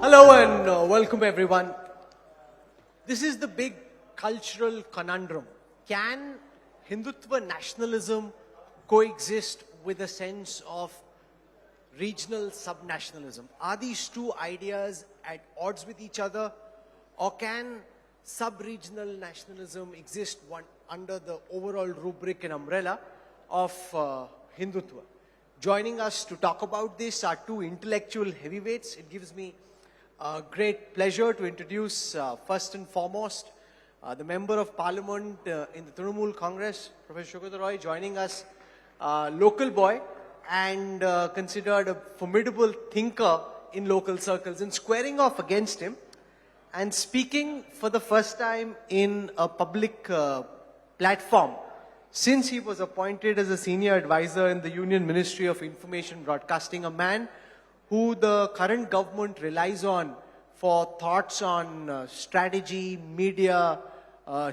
Hello and welcome everyone. This is the big cultural conundrum. Can Hindutva nationalism coexist with a sense of regional subnationalism? Are these two ideas at odds with each other, or can sub-regional nationalism exist under the overall rubric and umbrella of Hindutva? Joining us to talk about this are two intellectual heavyweights. It gives me great pleasure to introduce first and foremost the Member of Parliament in the Trinamool Congress, Professor Saugata Roy, joining us, local boy and considered a formidable thinker in local circles, and squaring off against him and speaking for the first time in a public platform since he was appointed as a senior advisor in the Union Ministry of Information Broadcasting, a man who the current government relies on for thoughts on strategy, media,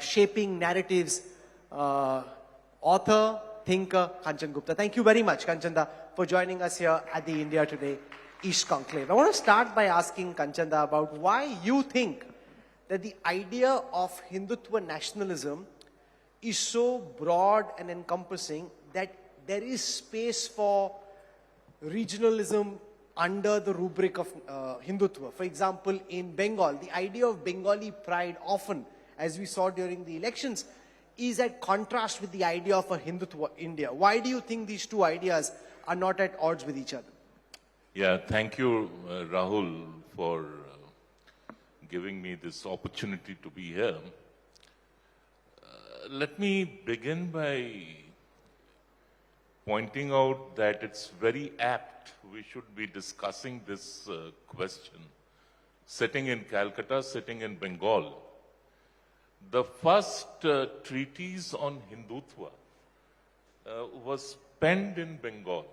shaping narratives, author, thinker, Kanchan Gupta. Thank you very much, Kanchanda, for joining us here at the India Today East Conclave. I want to start by asking Kanchanda about why you think that the idea of Hindutva nationalism is so broad and encompassing that there is space for regionalism under the rubric of Hindutva. For example, in Bengal, the idea of Bengali pride often, as we saw during the elections, is at contrast with the idea of a Hindutva India. Why do you think these two ideas are not at odds with each other? Yeah, thank you, Rahul, for giving me this opportunity to be here. Let me begin by pointing out that it's very apt we should be discussing this question sitting in Calcutta, sitting in Bengal. The first treatise on Hindutva was penned in Bengal,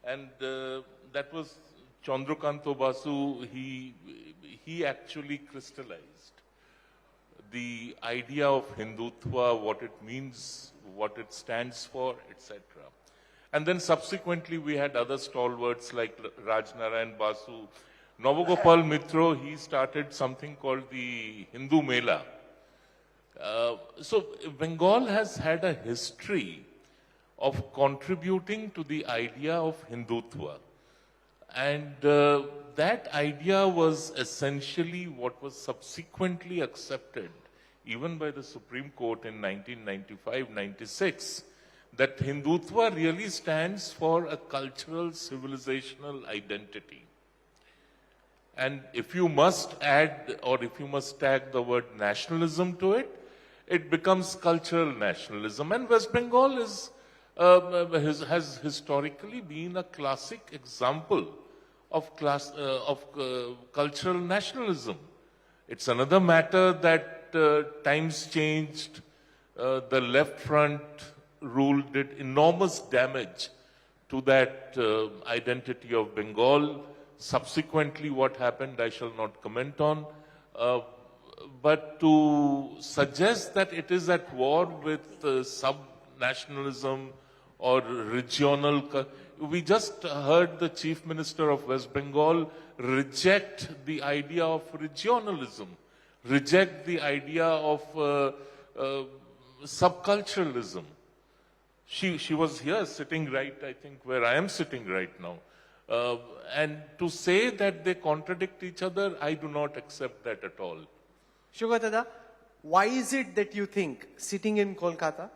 and that was Chandrakanto Basu. He actually crystallized the idea of Hindutva, what it means, what it stands for, etc. And then subsequently we had other stalwarts like Rajnarayan Basu. Navagopal Mitro, he started something called the Hindu Mela. So Bengal has had a history of contributing to the idea of Hindutva. And that idea was essentially what was subsequently accepted even by the Supreme Court in 1995-96, that Hindutva really stands for a cultural, civilizational identity. And if you must add, or if you must tag the word nationalism to it, it becomes cultural nationalism. And West Bengal has historically been a classic example of cultural nationalism. It's another matter that times changed. The left front rule did enormous damage to that identity of Bengal. Subsequently, what happened, I shall not comment on. But to suggest that it is at war with sub-nationalism or regional... We just heard the Chief Minister of West Bengal reject the idea of regionalism, reject the idea of subculturalism. She was here sitting right, I think, where I am sitting right now. And to say that they contradict each other, I do not accept that at all. Saugata, why is it that you think, sitting in Kolkata,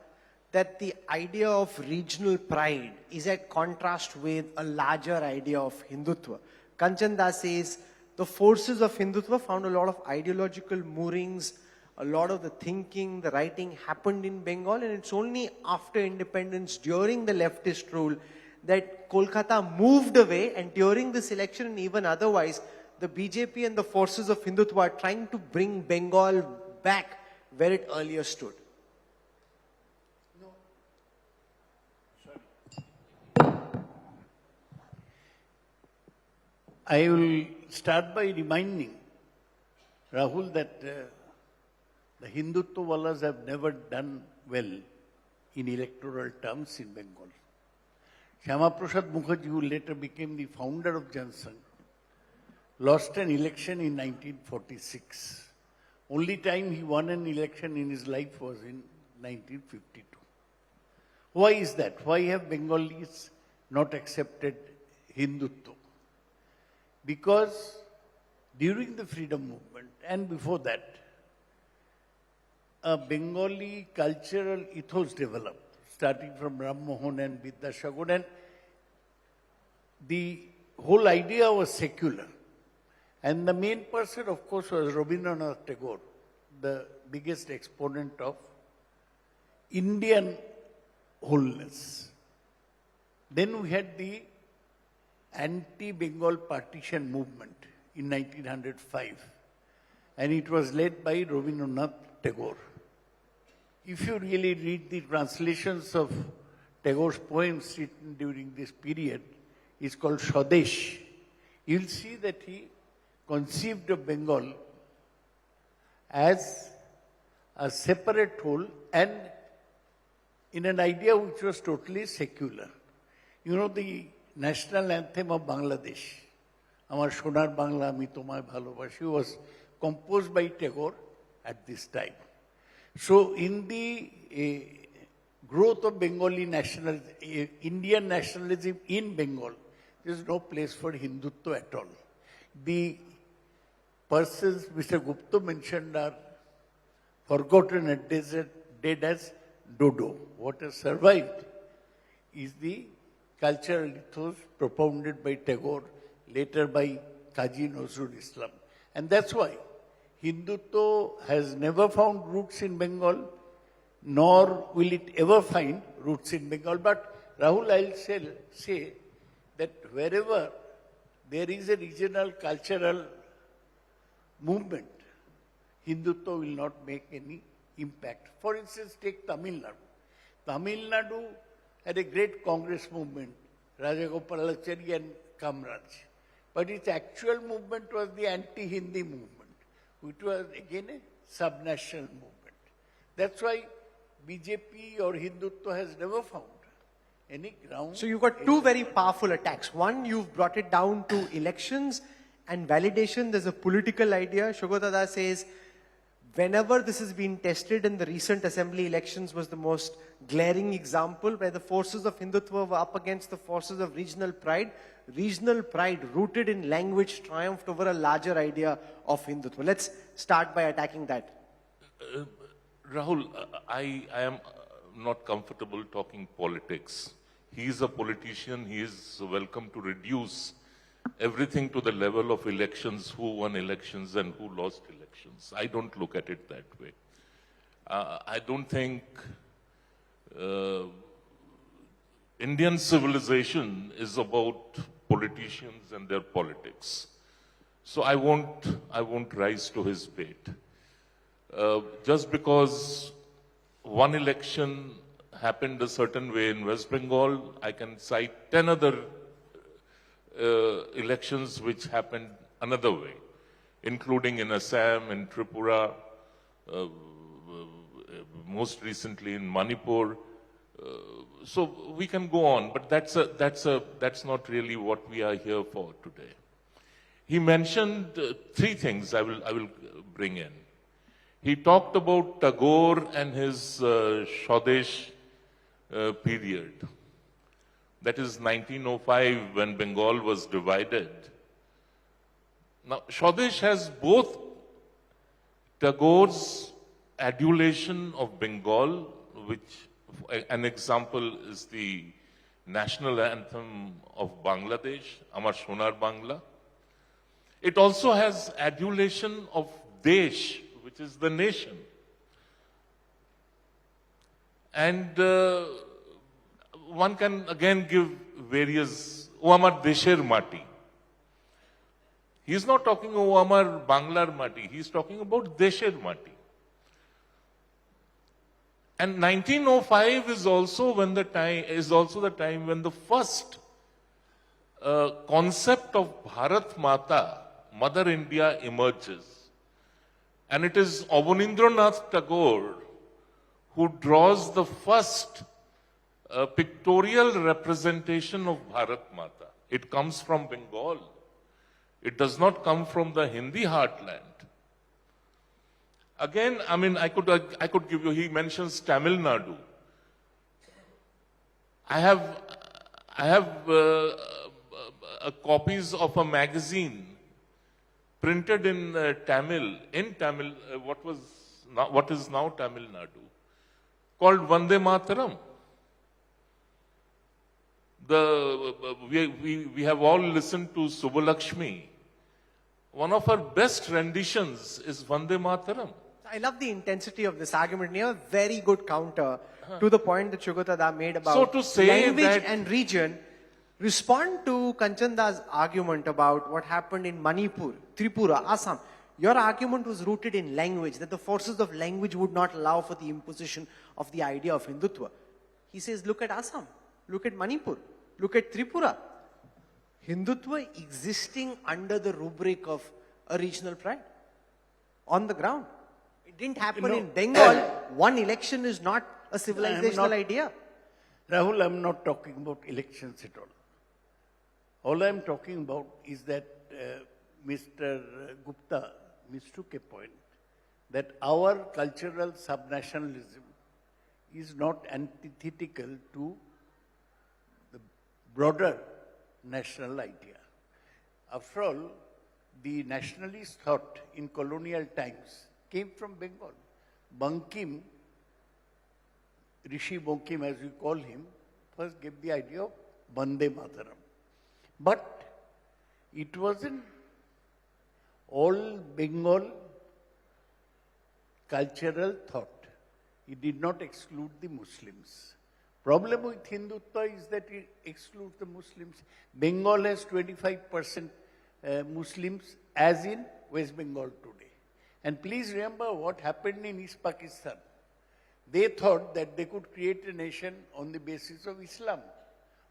that the idea of regional pride is at contrast with a larger idea of Hindutva? Kanchanda says the forces of Hindutva found a lot of ideological moorings, a lot of the thinking, the writing happened in Bengal, and it's only after independence, during the leftist rule, that Kolkata moved away, and during this election and even otherwise, the BJP and the forces of Hindutva are trying to bring Bengal back where it earlier stood. I will start by reminding Rahul that the Hindutvawalas have never done well in electoral terms in Bengal. Shyama Prasad Mukherjee, who later became the founder of Jansangh, lost an election in 1946. Only time he won an election in his life was in 1952. Why is that? Why have Bengalis not accepted Hindutva? Because during the freedom movement and before that, a Bengali cultural ethos developed, starting from Ram Mohan and Vidyasagar, and the whole idea was secular. And the main person, of course, was Rabindranath Tagore, the biggest exponent of Indian wholeness. Then we had the anti-Bengal partition movement in 1905, and it was led by Rabindranath Tagore. If you really read the translations of Tagore's poems written during this period, it's called Swadesh. You'll see that he conceived of Bengal as a separate whole and in an idea which was totally secular. You know the national anthem of Bangladesh, Amar Sonar Bangla Ami Tomaye Bhalobashi, was composed by Tagore at this time. So in the growth of Bengali nationalism, Indian nationalism in Bengal, there is no place for Hindutva at all. The persons Mr. Gupta mentioned are forgotten and dead as dodo. What has survived is the cultural ethos propounded by Tagore, later by Kazi Nazrul Islam. And that's why Hindutva has never found roots in Bengal, nor will it ever find roots in Bengal. But Rahul, I'll say that wherever there is a regional cultural movement, Hindutva will not make any impact. For instance, take Tamil Nadu. Tamil Nadu had a great Congress movement, Rajagopalachari and Kamraj. But its actual movement was the anti-Hindi movement, which was again a subnational movement. That's why BJP or Hindutva has never found any ground. So you've got two very powerful attacks. One, you've brought it down to elections and validation. There's a political idea. Saugata Das says, whenever this has been tested, and the recent assembly elections was the most glaring example, where the forces of Hindutva were up against the forces of regional pride. Regional pride rooted in language triumphed over a larger idea of Hindutva. Let's start by attacking that. Rahul, I am not comfortable talking politics. He is a politician. He is welcome to reduce everything to the level of elections, who won elections and who lost elections. I don't look at it that way. I don't think Indian civilization is about politicians and their politics. So I won't rise to his bait. Just because one election happened a certain way in West Bengal, I can cite 10 other elections which happened another way, including in Assam, in Tripura, most recently in Manipur. So we can go on, but that's not really what we are here for today. He mentioned three things I will bring in. He talked about Tagore and his Swadesh period. That is 1905, when Bengal was divided. Now, Swadesh has both Tagore's adulation of Bengal, which an example is the national anthem of Bangladesh, Amar Sonar Bangla. It also has adulation of Desh, which is the nation. And one can again give various, O Amar Desher Mati. He is not talking O Amar Banglar Mati, he is talking about Desher Mati. And 1905 is also the time when the first concept of Bharat Mata, Mother India, emerges. And it is Abanindranath Tagore who draws the first pictorial representation of Bharat Mata. It comes from Bengal. It does not come from the Hindi heartland. Again, I mean, I could give you, he mentions Tamil Nadu. I have copies of a magazine printed in Tamil, what is now Tamil Nadu, called Vande Mataram. We have all listened to Subbalakshmi. One of her best renditions is Vande Mataram. I love the intensity of this argument. You have a very good counter to the point that Saugata Da made about So to say language that- and region. Respond to Kanchan Da's argument about what happened in Manipur, Tripura, Assam. Your argument was rooted in language, that the forces of language would not allow for the imposition of the idea of Hindutva. He says, look at Assam, look at Manipur, look at Tripura. Hindutva existing under the rubric of a regional pride on the ground. It didn't happen in Bengal. One election is not a civilizational idea. Rahul, I'm not talking about elections at all. All I'm talking about is that Mr. Gupta mistook a point that our cultural subnationalism is not antithetical to the broader national idea. After all, the nationalist thought in colonial times came from Bengal. Bankim, Rishi Bankim as we call him, first gave the idea of Vande Mataram. But it wasn't all Bengal cultural thought. It did not exclude the Muslims. Problem with Hindutva is that it excludes the Muslims. Bengal has 25% Muslims as in West Bengal today. And please remember what happened in East Pakistan. They thought that they could create a nation on the basis of Islam.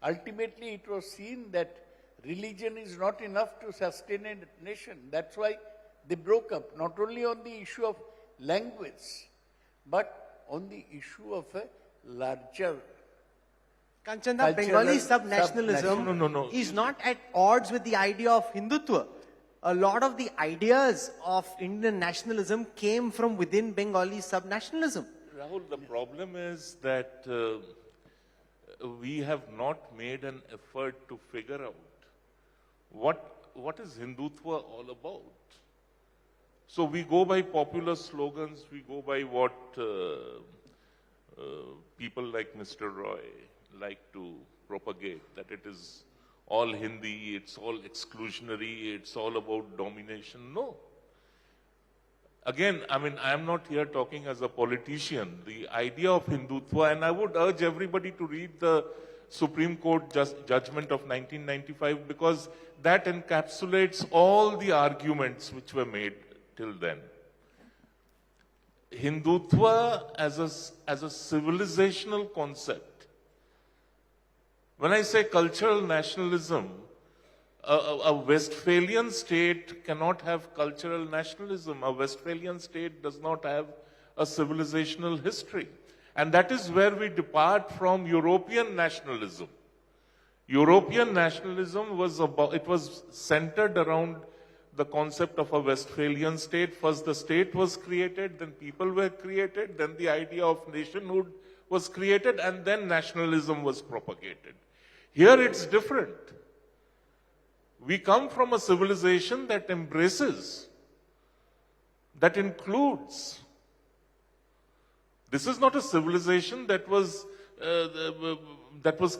Ultimately, it was seen that religion is not enough to sustain a nation. That's why they broke up, not only on the issue of language, but on the issue of a larger Kanchanda, Bengali subnationalism No. is not at odds with the idea of Hindutva. A lot of the ideas of Indian nationalism came from within Bengali subnationalism. Rahul, the problem is that we have not made an effort to figure out what is Hindutva all about. So we go by popular slogans, we go by what people like Mr. Roy like to propagate, that it is all Hindi, it's all exclusionary, it's all about domination. No. Again, I mean, I am not here talking as a politician. The idea of Hindutva, and I would urge everybody to read the Supreme Court judgment of 1995 because that encapsulates all the arguments which were made till then. Hindutva as a civilizational concept. When I say cultural nationalism, a Westphalian state cannot have cultural nationalism. A Westphalian state does not have a civilizational history. And that is where we depart from European nationalism. European nationalism was centered around the concept of a Westphalian state. First the state was created, then people were created, then the idea of nationhood was created, and then nationalism was propagated. Here it's different. We come from a civilization that embraces, that includes. This is not a civilization that was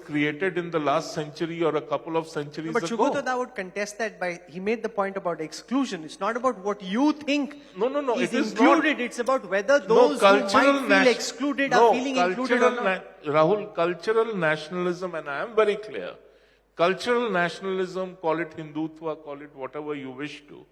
created in the last century or a couple of centuries But ago. Saugata would contest that he made the point about exclusion. It's not about what you think No, is it is included. not. It's about whether those who might feel excluded are feeling included or not. Rahul, cultural nationalism, and I am very clear, cultural nationalism, call it Hindutva, call it whatever you wish to,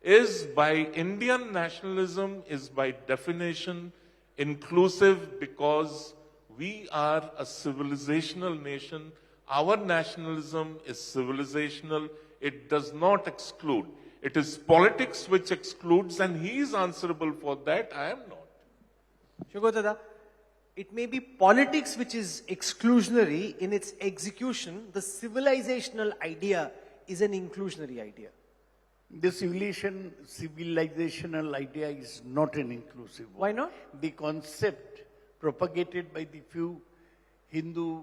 is by Indian nationalism is by definition inclusive because we are a civilizational nation. Our nationalism is civilizational. It does not exclude. It is politics which excludes, and he is answerable for that. I am not. Saugata, it may be politics which is exclusionary in its execution. The civilizational idea is an inclusionary idea. The civilizational idea is not an inclusive one. Why not? The concept propagated by the few Hindu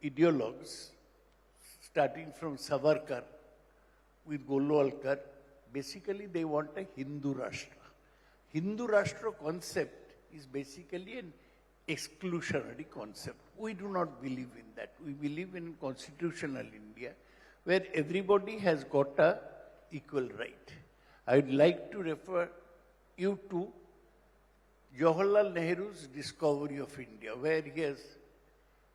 ideologues, starting from Savarkar with Golwalkar, basically they want a Hindu Rashtra. Hindu Rashtra concept is basically an exclusionary concept. We do not believe in that. We believe in constitutional India, where everybody has got a equal right. I would like to refer you to Jawaharlal Nehru's discovery of India, where he has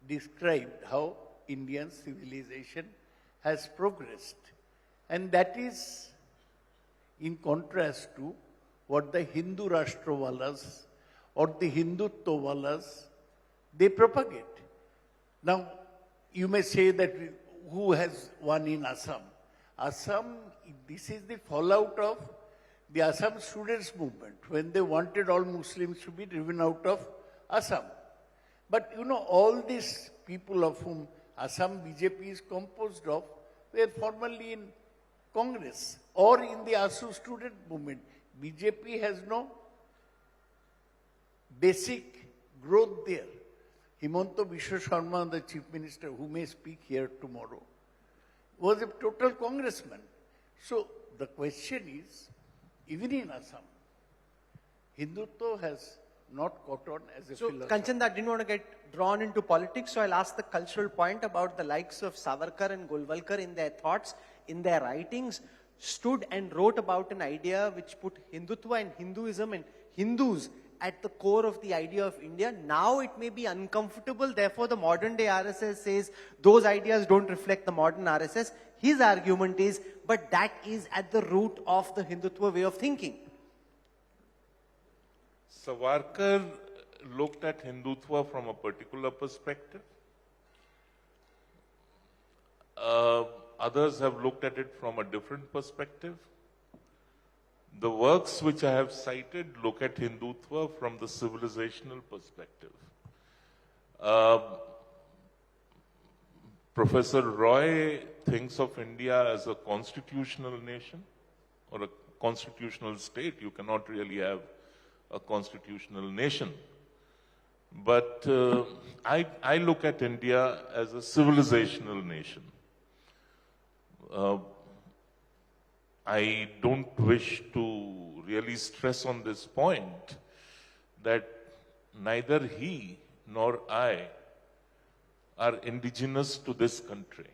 described how Indian civilization has progressed. And that is in contrast to what the Hindu Rashtrawalas or the Hindutvawalas, they propagate. Now, you may say that who has won in Assam? Assam, this is the fallout of the Assam students movement, when they wanted all Muslims to be driven out of Assam. But you know, all these people of whom Assam BJP is composed of were formerly in Congress or in the ASU student movement. BJP has no basic growth there. Himanta Biswa Sharma, the chief minister, who may speak here tomorrow, was a total congressman. So the question is, even in Assam, Hindutva has not caught on as a So, philosophy. Kanchan, I didn't want to get drawn into politics, so I'll ask the cultural point about the likes of Savarkar and Golwalkar in their thoughts, in their writings, stood and wrote about an idea which put Hindutva and Hinduism and Hindus at the core of the idea of India. Now it may be uncomfortable, therefore the modern day RSS says those ideas don't reflect the modern RSS. His argument is, but that is at the root of the Hindutva way of thinking. Savarkar looked at Hindutva from a particular perspective. Others have looked at it from a different perspective. The works which I have cited look at Hindutva from the civilizational perspective. Professor Roy thinks of India as a constitutional nation or a constitutional state. You cannot really have a constitutional nation. But I look at India as a civilizational nation. I don't wish to really stress on this point that neither he nor I are indigenous to this country.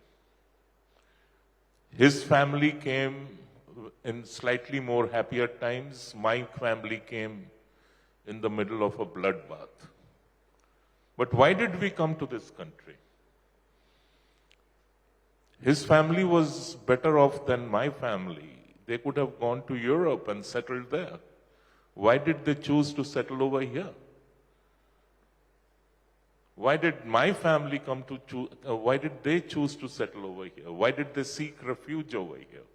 His family came in slightly more happier times. My family came in the middle of a bloodbath. But why did we come to this country? His family was better off than my family. They could have gone to Europe and settled there. Why did they choose to settle over here? Why did my family come to choose, why did they choose to settle over here? Why did they seek refuge over here?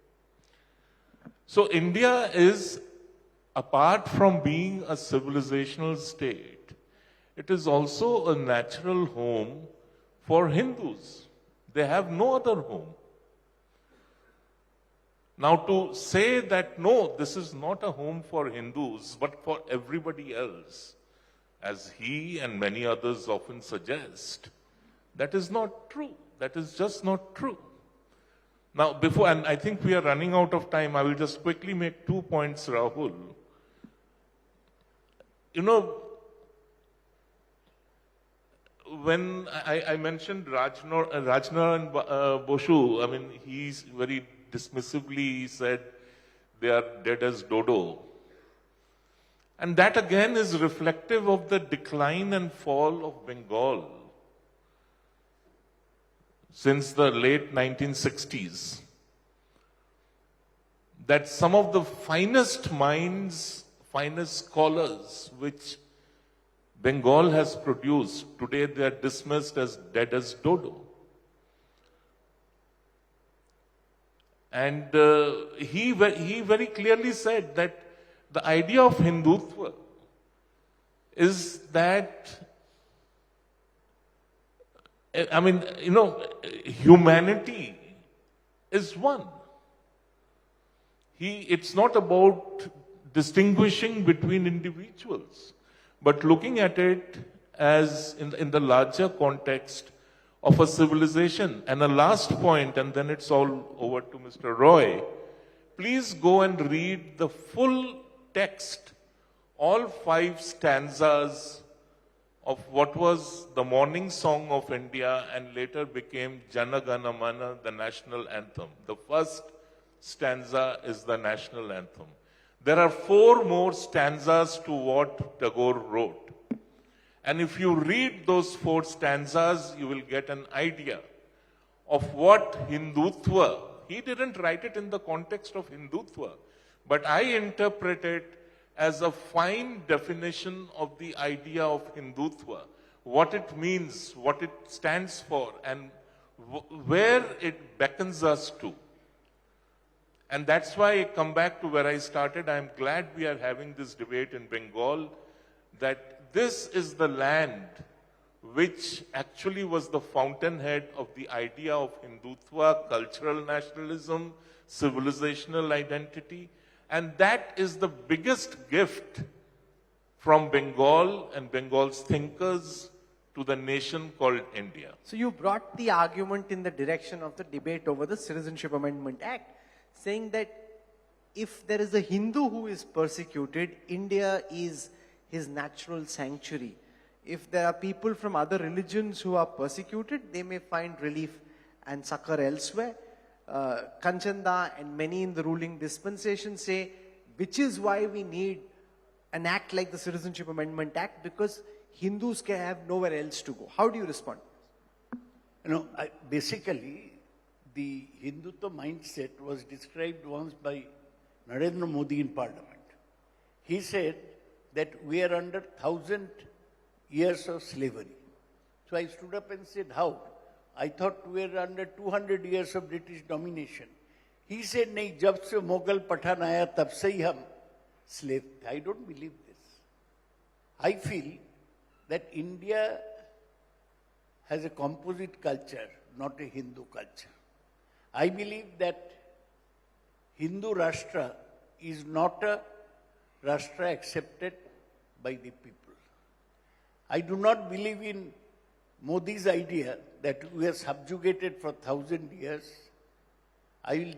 So India is, apart from being a civilizational state, it is also a natural home for Hindus. They have no other home. Now to say that no, this is not a home for Hindus, but for everybody else, as he and many others often suggest, that is not true. That is just not true. Now before, and I think we are running out of time, I will just quickly make 2 points, Rahul. You know, when I mentioned Rajnaran Boshu, I mean, he's very dismissively said they are dead as dodo. And that again is reflective of the decline and fall of Bengal since the late 1960s. That some of the finest minds, finest scholars which Bengal has produced, today they are dismissed as dead as dodo. And he very clearly said that the idea of Hindutva is that, I mean, you know, humanity is one. It's not about distinguishing between individuals, but looking at it as in the larger context of a civilization. And a last point, and then it's all over to Mr. Roy. Please go and read the full text, all 5 stanzas of what was the morning song of India and later became Jana Gana Mana, the national anthem. The first stanza is the national anthem. There are 4 more stanzas to what Tagore wrote. And if you read those 4 stanzas, you will get an idea of what Hindutva, he didn't write it in the context of Hindutva, but I interpret it as a fine definition of the idea of Hindutva, what it means, what it stands for, and where it beckons us to. And that's why I come back to where I started. I'm glad we are having this debate in Bengal, that this is the land which actually was the fountainhead of the idea of Hindutva, cultural nationalism, civilizational identity. And that is the biggest gift from Bengal and Bengal's thinkers to the nation called India. So you brought the argument in the direction of the debate over the Citizenship Amendment Act, saying that if there is a Hindu who is persecuted, India is his natural sanctuary. If there are people from other religions who are persecuted, they may find relief and succor elsewhere. Kanchan and many in the ruling dispensation say, which is why we need an act like the Citizenship Amendment Act, because Hindus can have nowhere else to go. How do you respond? Basically, the Hindutva mindset was described once by Narendra Modi in Parliament. He said that we are under 1,000 years of slavery. So I stood up and said, how? I thought we were under 200 years of British domination. He said, nahi, jab se Mughal Pathan aaya, tab se hi hum slave. I don't believe this. I feel that India has a composite culture, not a Hindu culture. I believe that Hindu Rashtra is not a Rashtra accepted by the people. I do not believe in Modi's idea that we are subjugated for 1,000 years. I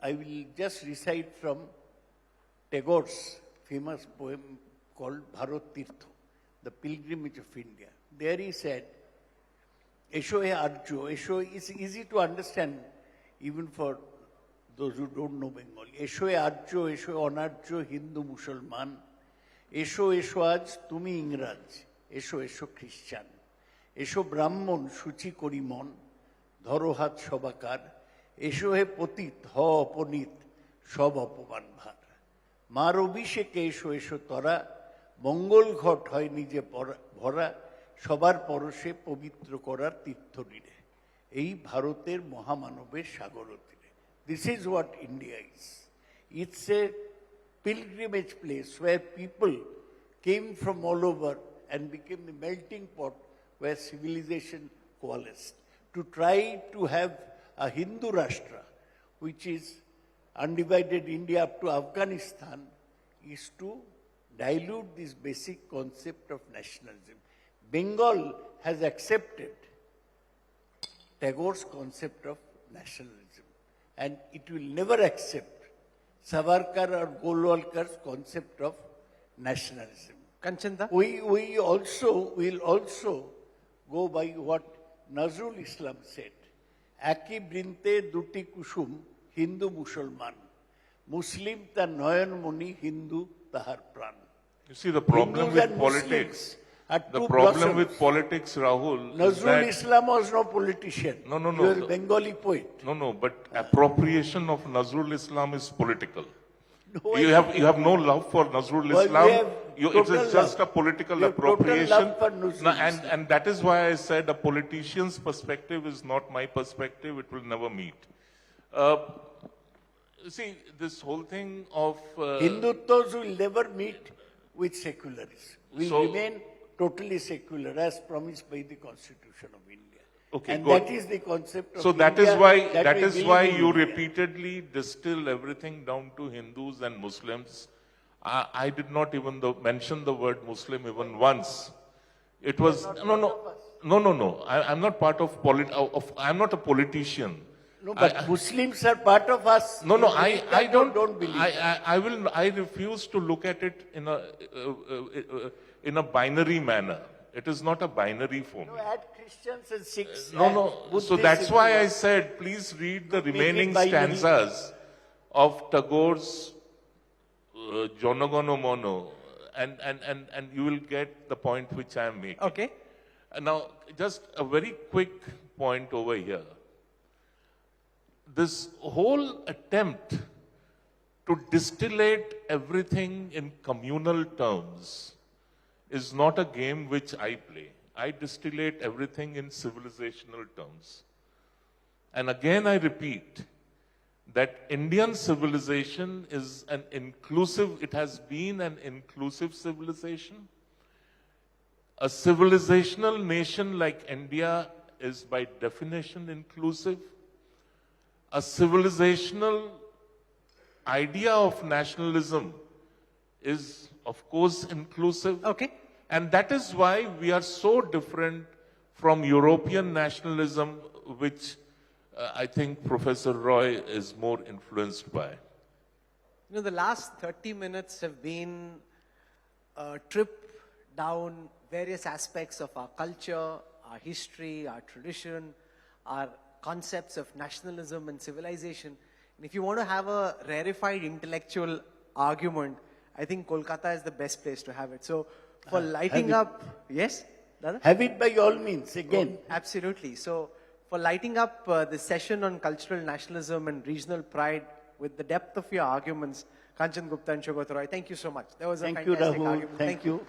will just recite from Tagore's famous poem called Bharat Tirtho, the pilgrimage of India. There he said, Esho hai arjo, Esho is easy to understand even for those who don't know Bengali. Esho hai arjo, Esho onarjo, Hindu Musalman. Esho esho aaj, tumi Ingraj. Esho esho Christian. Esho Brahmon, Shuchi kori mon, dhoro hat shobakar. Esho he potit, ho oponit, shob opoman bhar. Mar অভিষেকে এসো এসো তরা, মঙ্গল ঘট হয় নিজে ভরা, সবার পরশে পবিত্র করার তীর্থনীড়ে, এই ভারতের মহামানবের সাগর তীরে. This is what India is. It's a pilgrimage place where people came from all over and became the melting pot where civilization coalesced. To try to have a Hindu Rashtra, which is undivided India up to Afghanistan, is to dilute this basic concept of nationalism. Bengal has accepted Tagore's concept of nationalism, and it will never accept Savarkar or Golwalkar's concept of nationalism. Kanchanda? We will also go by what Nazrul Islam said. Aki brinte duti kusum Hindu Musalman. Muslim ta noyan muni Hindu tahar pran. You see, the problem with politics, Rahul, Nazrul Islam was no politician. No. He was a Bengali poet. No, but appropriation of Nazrul Islam is political. No, you have no love for Nazrul Islam. It's just a political appropriation. Love for Nazrul and that is why I said a politician's perspective is not my perspective. It will never meet. See, this whole thing of... Hindutvas will never meet with secularists. We remain totally secular as promised by the Constitution of India. Okay, And good. that is the concept of So that India is why that we is why believe you in. repeatedly distill everything down to Hindus and Muslims. I did not even mention the word Muslim even once. It was no. I'm not part of I'm not a politician. No, but Muslims are part of us. No, You believe I that or don't believe that? I refuse to look at it in a binary manner. It is not a binary for me. No, add Christians and Sikhs. No. add So Buddhists that's into why I that. said, please read the Don't make it remaining binary. stanzas of Tagore's Jonogono Mono, and you will get the point which I am making. Okay. Now, just a very quick point over here. This whole attempt to distillate everything in communal terms is not a game which I play. I distillate everything in civilizational terms. And again, I repeat that Indian civilization is an inclusive, it has been an inclusive civilization. A civilizational nation like India is by definition inclusive. A civilizational idea of nationalism is, of course, inclusive. Okay. And that is why we are so different from European nationalism, which I think Professor Roy is more influenced by. You know, the last 30 minutes have been a trip down various aspects of our culture, our history, our tradition, our concepts of nationalism and civilization. And if you want to have a rarefied intellectual argument, I think Kolkata is the best place to have it. So for lighting up, yes, Dada? Have it by all means, again. Absolutely. So for lighting up this session on cultural nationalism and regional pride with the depth of your arguments, Kanchan Gupta and Saugata Roy, thank you so much. That was a Thank you, fantastic Rahul. argument. Thank you.